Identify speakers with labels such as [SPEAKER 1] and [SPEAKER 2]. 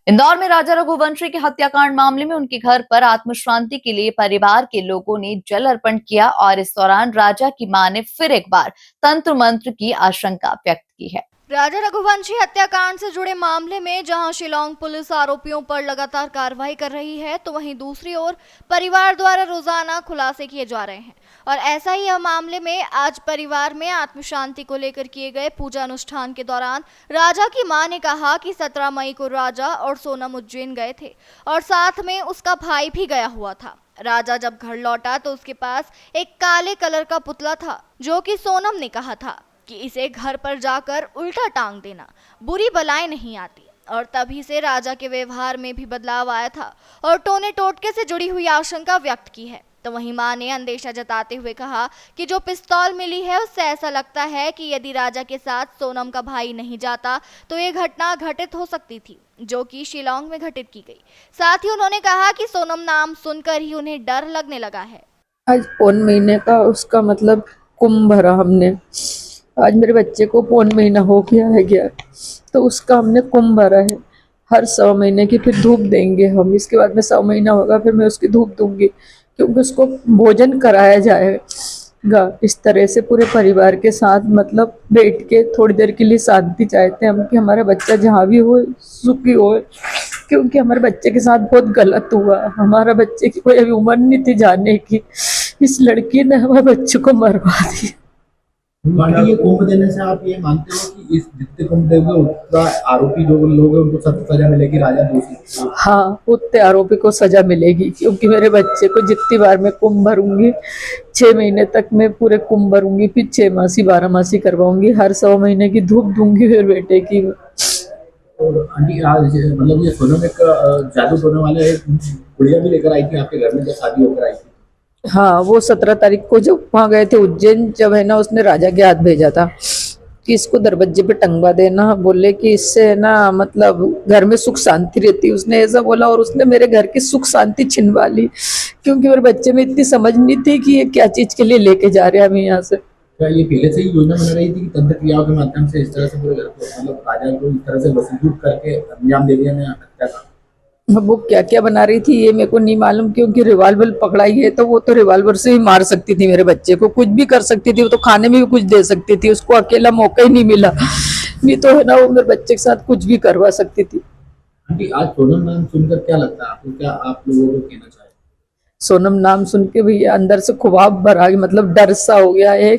[SPEAKER 1] इंदौर में राजा रघुवंशी के हत्याकांड मामले में उनके घर पर आत्मशांति के लिए परिवार के लोगों ने जल अर्पण किया और इस दौरान राजा की मां ने फिर एक बार तंत्र मंत्र की आशंका व्यक्त की है।
[SPEAKER 2] राजा रघुवंशी हत्याकांड से जुड़े मामले में जहां शिलांग पुलिस आरोपियों पर लगातार कार्रवाई कर रही है, तो वहीं दूसरी ओर परिवार द्वारा रोजाना खुलासे किए जा रहे हैं। और ऐसा ही मामले में आज परिवार में आत्मशांति को लेकर किए गए पूजा अनुष्ठान के दौरान राजा की मां ने कहा कि 17 मई को राजा और सोनम उज्जैन गए थे और साथ में उसका भाई भी गया हुआ था। राजा जब घर लौटा तो उसके पास एक काले कलर का पुतला था, जो कि सोनम ने कहा था कि इसे घर पर जाकर उल्टा टांग देना, बुरी बलाएं नहीं आती। और तभी से राजा के व्यवहार में भी बदलाव आया था और टोने टोटके से जुड़ी हुई आशंका व्यक्त की है। तो वहीं मां ने अंदेशा जताते हुए कहा कि जो पिस्तौल मिली है उससे ऐसा लगता है कि यदि राजा के साथ सोनम का भाई नहीं जाता तो ये घटना घटित हो सकती थी, जो कि शिलांग में घटित की गई। साथ ही उन्होंने कहा कि सोनम नाम सुनकर ही उन्हें डर लगने लगा है।
[SPEAKER 3] आज पौन महीने का उसका मतलब कुंभ भरा हमने। आज मेरे बच्चे को पौन महीना हो गया तो उसका हमने कुंभ भरा है। हर 100 महीने की फिर धूप देंगे हम। इसके बाद में 100 महीना होगा फिर मैं उसकी धूप दूंगी, क्योंकि उसको भोजन कराया जाएगा। इस तरह से पूरे परिवार के साथ मतलब बैठ के थोड़ी देर के लिए शांति चाहते हैं हम कि हमारा बच्चा जहाँ भी हो सुखी हो, क्योंकि हमारे बच्चे के साथ बहुत गलत हुआ। हमारा बच्चे की कोई अभी उम्र नहीं थी जाने की, इस लड़की ने हमारे बच्चे को मरवा दिया।
[SPEAKER 4] ये कुंभ देने से आप ये मानते हो कि इस जितने कुंभ देंगे उतना आरोपी जो लोग हैं उनको सख्त सजा मिलेगी, राजा दोषी?
[SPEAKER 3] हाँ, उतने आरोपी को सजा मिलेगी, क्योंकि मेरे बच्चे को जितनी बार मैं कुंभ भरूंगी, 6 महीने तक मैं पूरे कुंभ भरूंगी, फिर 6 मासी 12 मासी करवाऊंगी, हर 100 महीने की धूप दूंगी फिर बेटे की।
[SPEAKER 4] और आंटी आज मतलब ये सोनम एक जादू टोने वाले गुड़िया भी लेकर आई थी आपके घर में जब शादी होकर आई थी?
[SPEAKER 3] हाँ, वो 17 तारीख को जब वहाँ गए थे उज्जैन, जब है ना उसने राजा के हाथ भेजा था कि इसको दरवाजे पे टंगवा देना, बोले कि इससे है ना मतलब घर में सुख शांति रहती। उसने ऐसा बोला और उसने मेरे घर की सुख शांति छिनवा ली, क्योंकि मेरे बच्चे में इतनी समझ नहीं थी कि ये क्या चीज के लिए लेके जा रहे हैं हमें यहाँ से।
[SPEAKER 4] क्या ये पहले से ही योजना बना रही थी कि तंत्र क्रियाओं के माध्यम से इस तरह से पूरे घर को मतलब राजा को इस तरह से वसीयत करके अंजाम दे दिया हत्या का?
[SPEAKER 3] वो क्या क्या बना रही थी ये मेरे को नहीं मालूम, क्योंकि रिवॉल्वर पकड़ाई है तो वो तो रिवॉल्वर से ही मार सकती थी मेरे बच्चे को, कुछ भी कर सकती थी। वो तो खाने में भी कुछ दे सकती थी, उसको अकेला मौका ही नहीं मिला, नहीं तो है ना वो मेरे बच्चे के साथ कुछ भी करवा सकती थी।
[SPEAKER 4] आंटी आज सोनम नाम सुनकर क्या लगता है आपको, क्या आप लोगों को कहना चाहें?
[SPEAKER 3] सोनम नाम सुन के भी अंदर से खुबाब भरा, मतलब डर सा हो गया है।